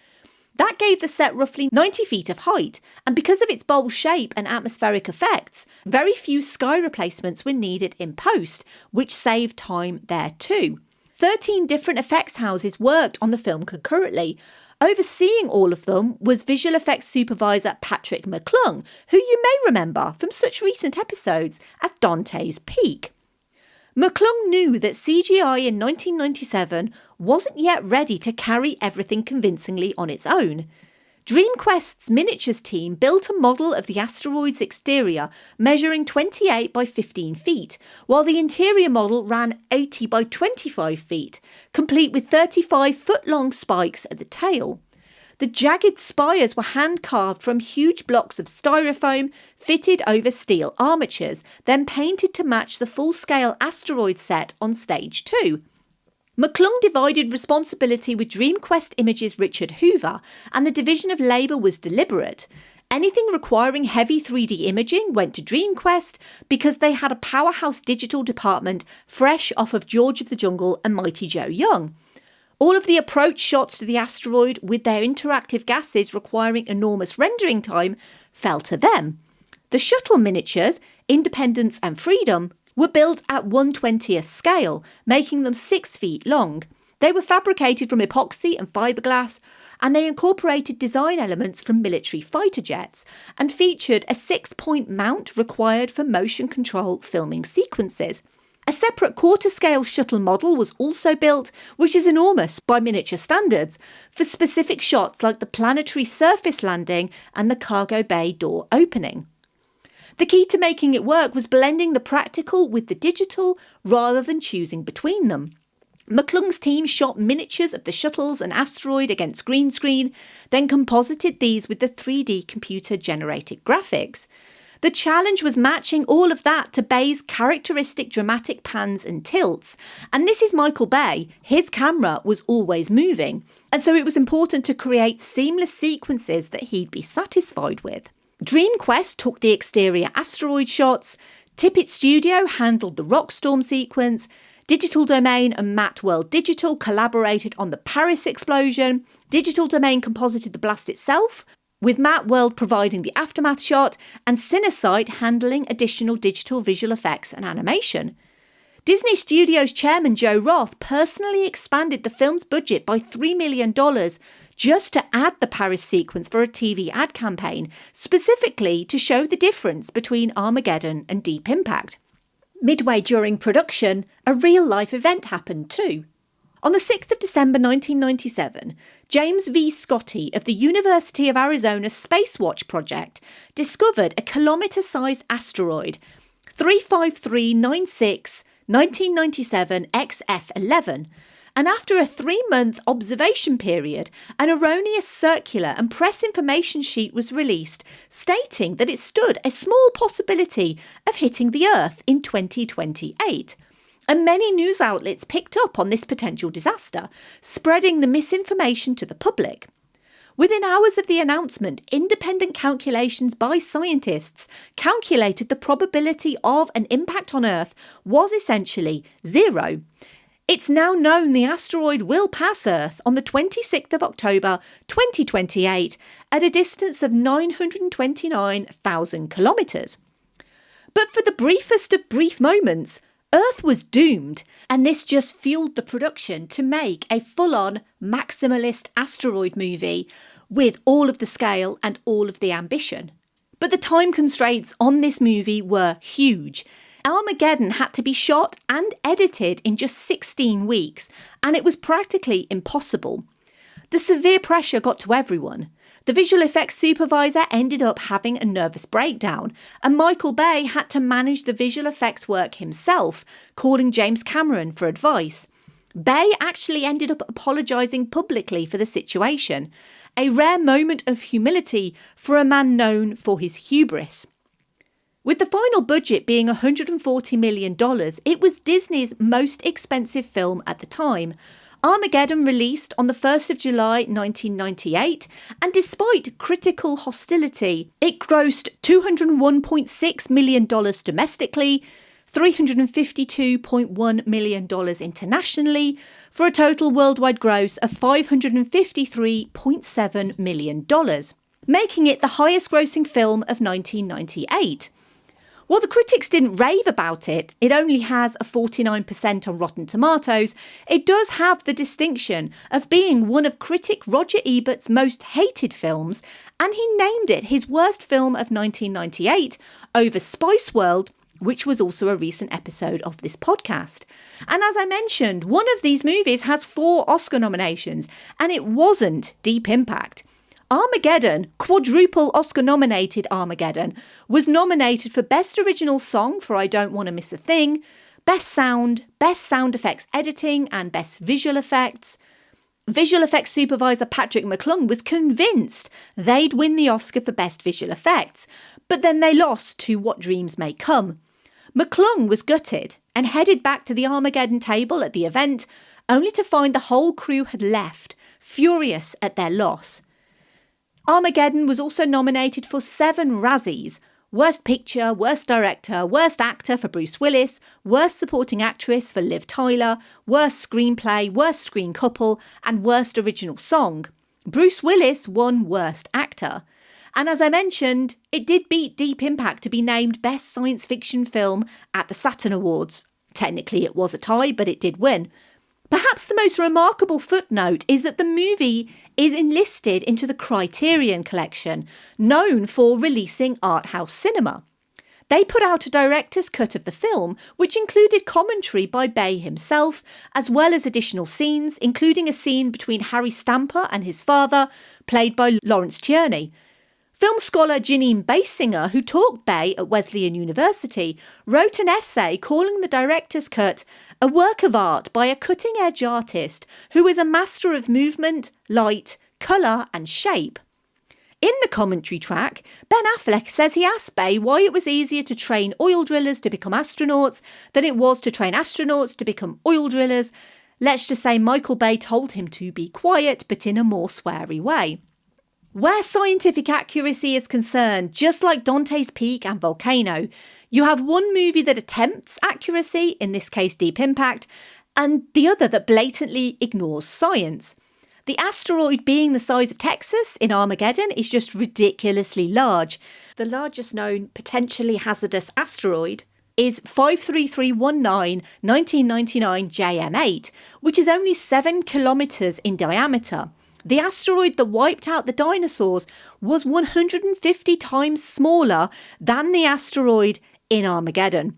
That gave the set roughly 90 feet of height, and because of its bowl shape and atmospheric effects, very few sky replacements were needed in post, which saved time there too. 13 different effects houses worked on the film concurrently. Overseeing all of them was visual effects supervisor Patrick McClung, who you may remember from such recent episodes as Dante's Peak. McClung knew that CGI in 1997 wasn't yet ready to carry everything convincingly on its own. DreamQuest's miniatures team built a model of the asteroid's exterior measuring 28 by 15 feet, while the interior model ran 80 by 25 feet, complete with 35-foot-long spikes at the tail. The jagged spires were hand-carved from huge blocks of styrofoam fitted over steel armatures, then painted to match the full-scale asteroid set on Stage 2. McClung divided responsibility with DreamQuest Images' Richard Hoover, and the division of labour was deliberate. Anything requiring heavy 3D imaging went to DreamQuest because they had a powerhouse digital department fresh off of George of the Jungle and Mighty Joe Young. All of the approach shots to the asteroid with their interactive gases requiring enormous rendering time fell to them. The shuttle miniatures, Independence and Freedom, were built at 1/20th scale, making them 6 feet long. They were fabricated from epoxy and fiberglass, and they incorporated design elements from military fighter jets and featured a 6-point mount required for motion control filming sequences. A separate quarter-scale shuttle model was also built, which is enormous by miniature standards, for specific shots like the planetary surface landing and the cargo bay door opening. The key to making it work was blending the practical with the digital rather than choosing between them. McClung's team shot miniatures of the shuttles and asteroid against green screen, then composited these with the 3D computer-generated graphics. The challenge was matching all of that to Bay's characteristic dramatic pans and tilts. And this is Michael Bay. His camera was always moving. And so it was important to create seamless sequences that he'd be satisfied with. DreamQuest took the exterior asteroid shots. Tippett Studio handled the Rockstorm sequence. Digital Domain and Matt World Digital collaborated on the Paris explosion. Digital Domain composited the blast itself, with Matt World providing the aftermath shot and Cinesight handling additional digital visual effects and animation. Disney Studios chairman Joe Roth personally expanded the film's budget by $3 million just to add the Paris sequence for a TV ad campaign, specifically to show the difference between Armageddon and Deep Impact. Midway during production, a real-life event happened too. On the 6th of December 1997, James V. Scotty of the University of Arizona Space Watch Project discovered a kilometre-sized asteroid, 35396 1997 XF11, and after a 3-month observation period, an erroneous circular and press information sheet was released stating that it stood a small possibility of hitting the Earth in 2028. And many news outlets picked up on this potential disaster, spreading the misinformation to the public. Within hours of the announcement, independent calculations by scientists calculated the probability of an impact on Earth was essentially 0. It's now known the asteroid will pass Earth on the 26th of October 2028 at a distance of 929,000 kilometres. But for the briefest of brief moments, Earth was doomed, and this just fueled the production to make a full-on maximalist asteroid movie with all of the scale and all of the ambition. But the time constraints on this movie were huge. Armageddon had to be shot and edited in just 16 weeks, and it was practically impossible. The severe pressure got to everyone. The visual effects supervisor ended up having a nervous breakdown, and Michael Bay had to manage the visual effects work himself, calling James Cameron for advice. Bay actually ended up apologising publicly for the situation, a rare moment of humility for a man known for his hubris. With the final budget being $140 million, it was Disney's most expensive film at the time. Armageddon released on the 1st of July 1998, and despite critical hostility, it grossed $201.6 million domestically, $352.1 million internationally, for a total worldwide gross of $553.7 million, making it the highest grossing film of 1998. While the critics didn't rave about it, it only has a 49% on Rotten Tomatoes, it does have the distinction of being one of critic Roger Ebert's most hated films, and he named it his worst film of 1998 over Spice World, which was also a recent episode of this podcast. And as I mentioned, one of these movies has 4 Oscar nominations, and it wasn't Deep Impact. Armageddon, quadruple Oscar-nominated Armageddon, was nominated for Best Original Song for I Don't Want to Miss a Thing, Best Sound Effects Editing, and Best Visual Effects. Visual effects supervisor Patrick McClung was convinced they'd win the Oscar for Best Visual Effects, but then they lost to What Dreams May Come. McClung was gutted and headed back to the Armageddon table at the event, only to find the whole crew had left, furious at their loss. Armageddon was also nominated for 7 Razzies: Worst Picture, Worst Director, Worst Actor for Bruce Willis, Worst Supporting Actress for Liv Tyler, Worst Screenplay, Worst Screen Couple, and Worst Original Song. Bruce Willis won Worst Actor. And as I mentioned, it did beat Deep Impact to be named Best Science Fiction Film at the Saturn Awards. Technically it was a tie, but it did win. Perhaps the most remarkable footnote is that the movie is enlisted into the Criterion Collection, known for releasing art house cinema. They put out a director's cut of the film, which included commentary by Bay himself, as well as additional scenes, including a scene between Harry Stamper and his father, played by Lawrence Tierney. Film scholar Janine Basinger, who taught Bay at Wesleyan University, wrote an essay calling the director's cut a work of art by a cutting-edge artist who is a master of movement, light, colour and shape. In the commentary track, Ben Affleck says he asked Bay why it was easier to train oil drillers to become astronauts than it was to train astronauts to become oil drillers. Let's just say Michael Bay told him to be quiet, but in a more sweary way. Where scientific accuracy is concerned, just like Dante's Peak and Volcano, you have one movie that attempts accuracy, in this case Deep Impact, and the other that blatantly ignores science. The asteroid being the size of Texas in Armageddon is just ridiculously large. The largest known potentially hazardous asteroid is 53319 1999 JM8, which is only 7 kilometres in diameter. The asteroid that wiped out the dinosaurs was 150 times smaller than the asteroid in Armageddon.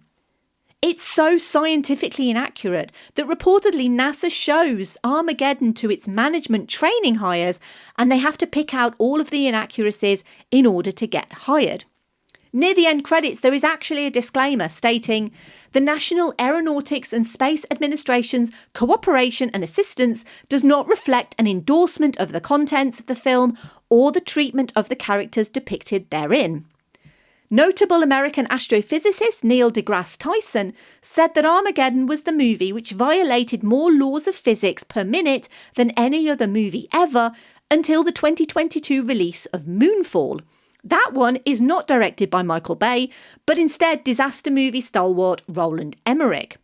It's so scientifically inaccurate that reportedly NASA shows Armageddon to its management training hires and they have to pick out all of the inaccuracies in order to get hired. Near the end credits, there is actually a disclaimer stating, "The National Aeronautics and Space Administration's cooperation and assistance does not reflect an endorsement of the contents of the film or the treatment of the characters depicted therein." Notable American astrophysicist Neil deGrasse Tyson said that Armageddon was the movie which violated more laws of physics per minute than any other movie ever until the 2022 release of Moonfall. That one is not directed by Michael Bay, but instead disaster movie stalwart Roland Emmerich.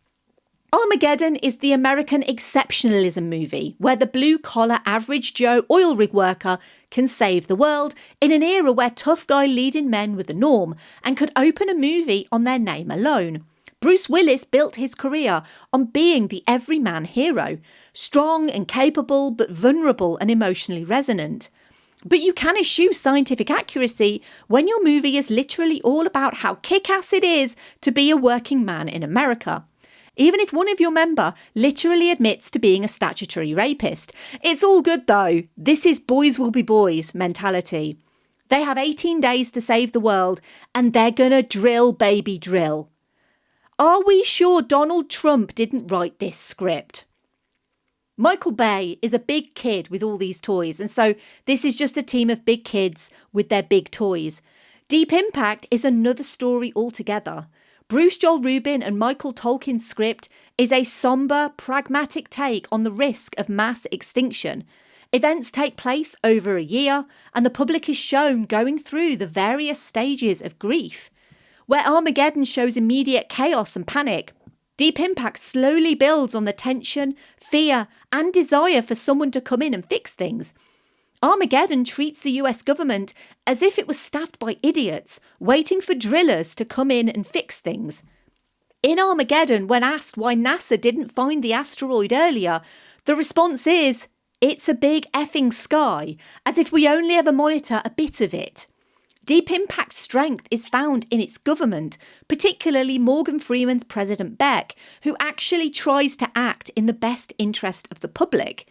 Armageddon is the American exceptionalism movie, where the blue-collar average Joe oil rig worker can save the world in an era where tough guy leading men were the norm and could open a movie on their name alone. Bruce Willis built his career on being the everyman hero, strong and capable but vulnerable and emotionally resonant. But you can eschew scientific accuracy when your movie is literally all about how kick-ass it is to be a working man in America. Even if one of your member literally admits to being a statutory rapist. It's all good though. This is boys will be boys mentality. They have 18 days to save the world and they're gonna drill baby drill. Are we sure Donald Trump didn't write this script? Michael Bay is a big kid with all these toys, and so this is just a team of big kids with their big toys. Deep Impact is another story altogether. Bruce Joel Rubin and Michael Tolkin's script is a sombre, pragmatic take on the risk of mass extinction. Events take place over a year, and the public is shown going through the various stages of grief. Where Armageddon shows immediate chaos and panic, Deep Impact slowly builds on the tension, fear, and desire for someone to come in and fix things. Armageddon treats the US government as if it was staffed by idiots, waiting for drillers to come in and fix things. In Armageddon, when asked why NASA didn't find the asteroid earlier, the response is, "It's a big effing sky," as if we only ever monitor a bit of it. Deep Impact's strength is found in its government, particularly Morgan Freeman's President Beck, who actually tries to act in the best interest of the public.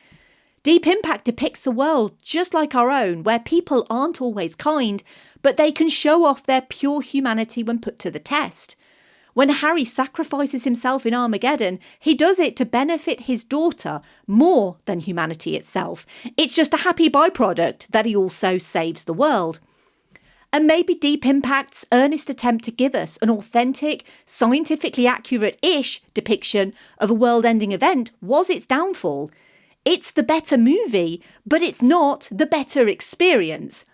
Deep Impact depicts a world just like our own, where people aren't always kind, but they can show off their pure humanity when put to the test. When Harry sacrifices himself in Armageddon, he does it to benefit his daughter more than humanity itself. It's just a happy byproduct that he also saves the world. And maybe Deep Impact's earnest attempt to give us an authentic, scientifically accurate-ish depiction of a world-ending event was its downfall. It's the better movie, but it's not the better experience.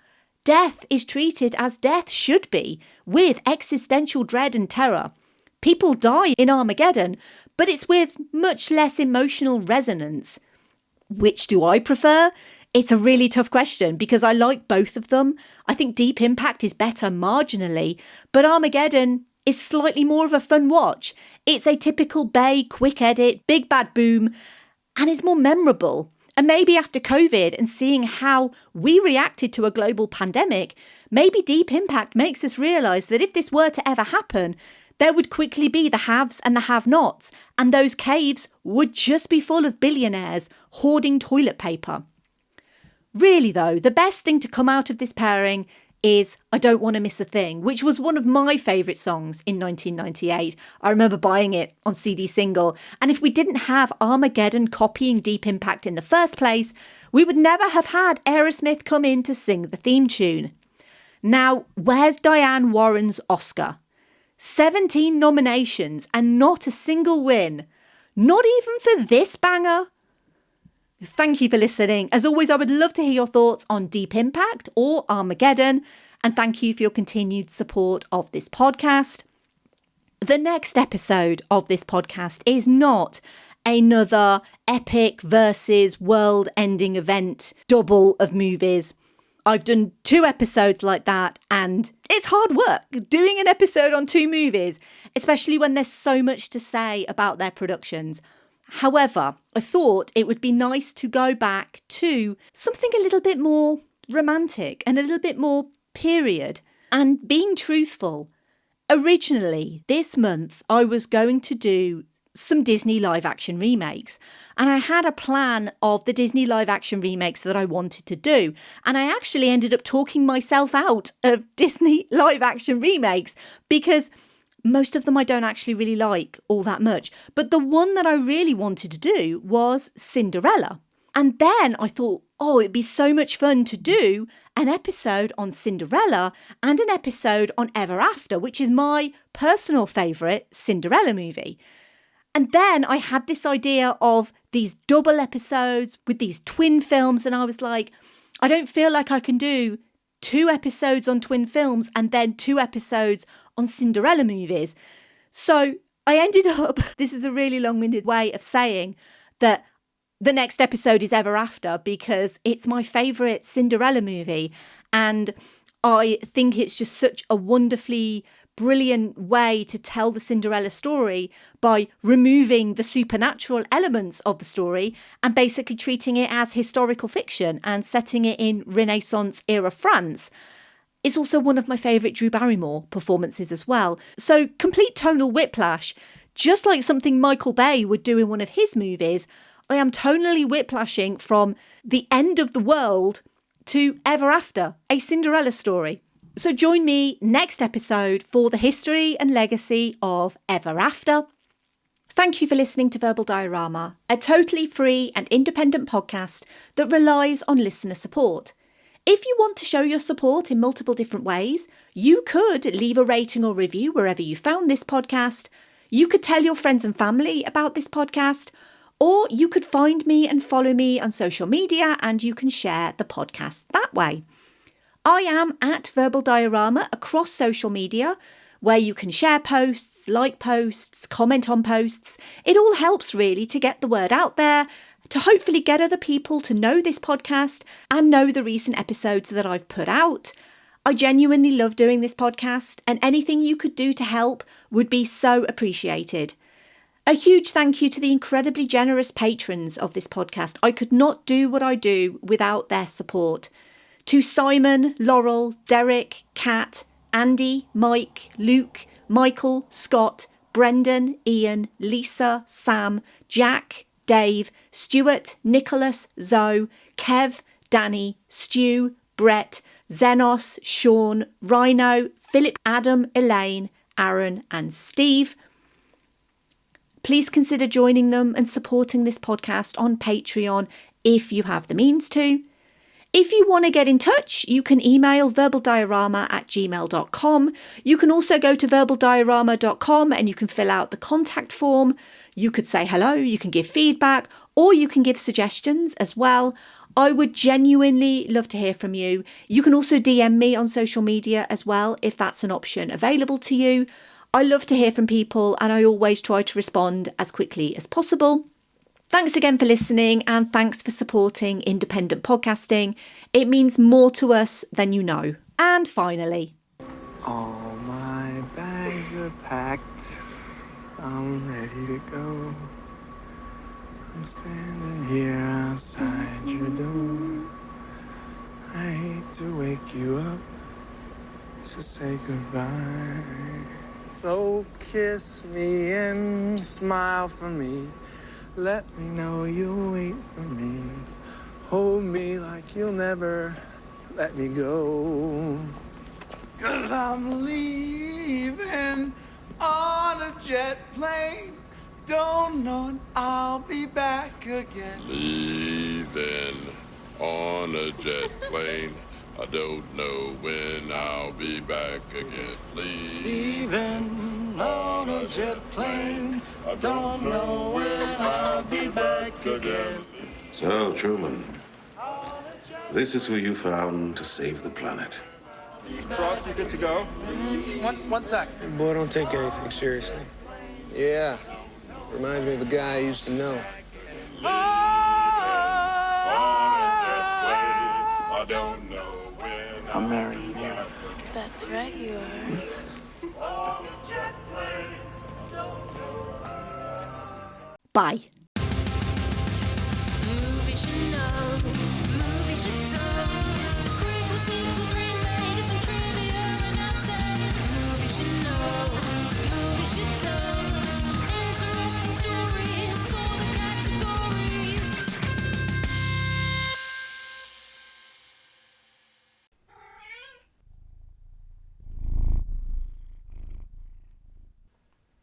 Death is treated as death should be, with existential dread and terror. People die in Armageddon, but it's with much less emotional resonance. Which do I prefer? It's a really tough question because I like both of them. I think Deep Impact is better marginally, but Armageddon is slightly more of a fun watch. It's a typical Bay quick edit, big bad boom, and it's more memorable. And maybe after COVID and seeing how we reacted to a global pandemic, maybe Deep Impact makes us realise that if this were to ever happen, there would quickly be the haves and the have-nots, and those caves would just be full of billionaires hoarding toilet paper. Really though, the best thing to come out of this pairing is I Don't Want to Miss a Thing, which was one of my favourite songs in 1998. I remember buying it on CD single, and if we didn't have Armageddon copying Deep Impact in the first place, we would never have had Aerosmith come in to sing the theme tune. Now, where's Diane Warren's Oscar? 17 nominations and not a single win. Not even for this banger. Thank you for listening. As always, I would love to hear your thoughts on Deep Impact or Armageddon, and thank you for your continued support of this podcast. The next episode of this podcast is not another epic versus world-ending event double of movies. I've done 2 episodes like that, and it's hard work doing an episode on 2 movies, especially when there's so much to say about their productions. However, I thought it would be nice to go back to something a little bit more romantic and a little bit more period. And being truthful, originally this month I was going to do some Disney live action remakes, and I had a plan of the Disney live action remakes that I wanted to do, and I actually ended up talking myself out of Disney live action remakes because most of them I don't actually really like all that much. But the one that I really wanted to do was Cinderella. And then I thought, oh, it'd be so much fun to do an episode on Cinderella and an episode on Ever After, which is my personal favourite Cinderella movie. And then I had this idea of these double episodes with these twin films, and I was like, I don't feel like I can do 2 episodes on twin films and then 2 episodes on Cinderella movies. So I ended up, this is a really long-winded way of saying that the next episode is Ever After because it's my favourite Cinderella movie, and I think it's just such a wonderfully brilliant way to tell the Cinderella story by removing the supernatural elements of the story and basically treating it as historical fiction and setting it in Renaissance era France. It's also one of my favourite Drew Barrymore performances as well. So complete tonal whiplash, just like something Michael Bay would do in one of his movies. I am tonally whiplashing from the end of the world to Ever After, a Cinderella story. So join me next episode for the history and legacy of Ever After. Thank you for listening to Verbal Diorama, a totally free and independent podcast that relies on listener support. If you want to show your support in multiple different ways, you could leave a rating or review wherever you found this podcast. You could tell your friends and family about this podcast, or you could find me and follow me on social media and you can share the podcast that way. I am at Verbal Diorama across social media, where you can share posts, like posts, comment on posts. It all helps really to get the word out there, to hopefully get other people to know this podcast and know the recent episodes that I've put out. I genuinely love doing this podcast, and anything you could do to help would be so appreciated. A huge thank you to the incredibly generous patrons of this podcast. I could not do what I do without their support. To Simon, Laurel, Derek, Kat, Andy, Mike, Luke, Michael, Scott, Brendan, Ian, Lisa, Sam, Jack, Dave, Stuart, Nicholas, Zoe, Kev, Danny, Stu, Brett, Zenos, Sean, Rhino, Philip, Adam, Elaine, Aaron and Steve. Please consider joining them and supporting this podcast on Patreon if you have the means to. If you want to get in touch, you can email verbaldiorama@gmail.com. You can also go to verbaldiorama.com and you can fill out the contact form. You could say hello, you can give feedback, or you can give suggestions as well. I would genuinely love to hear from you. You can also DM me on social media as well, if that's an option available to you. I love to hear from people and I always try to respond as quickly as possible. Thanks again for listening and thanks for supporting independent podcasting. It means more to us than you know. And finally, All my bags are packed. I'm ready to go. I'm standing here outside your door. I hate to wake you up to say goodbye. So kiss me and smile for me. Let me know you'll wait for me. Hold me like you'll never let me go. 'Cause I'm leaving on a jet plane. Don't know when I'll be back again. Leaving on a jet plane. I don't know when I'll be back again. Leaving on a jet plane. I don't know when I'll be back again. So, Truman, this is who you found to save the planet. Ross, you good to go? One sec. Boy, don't take anything seriously. Yeah. Reminds me of a guy I used to know. I don't know when I'm marrying you. That's right, you are. bye. Movies you know.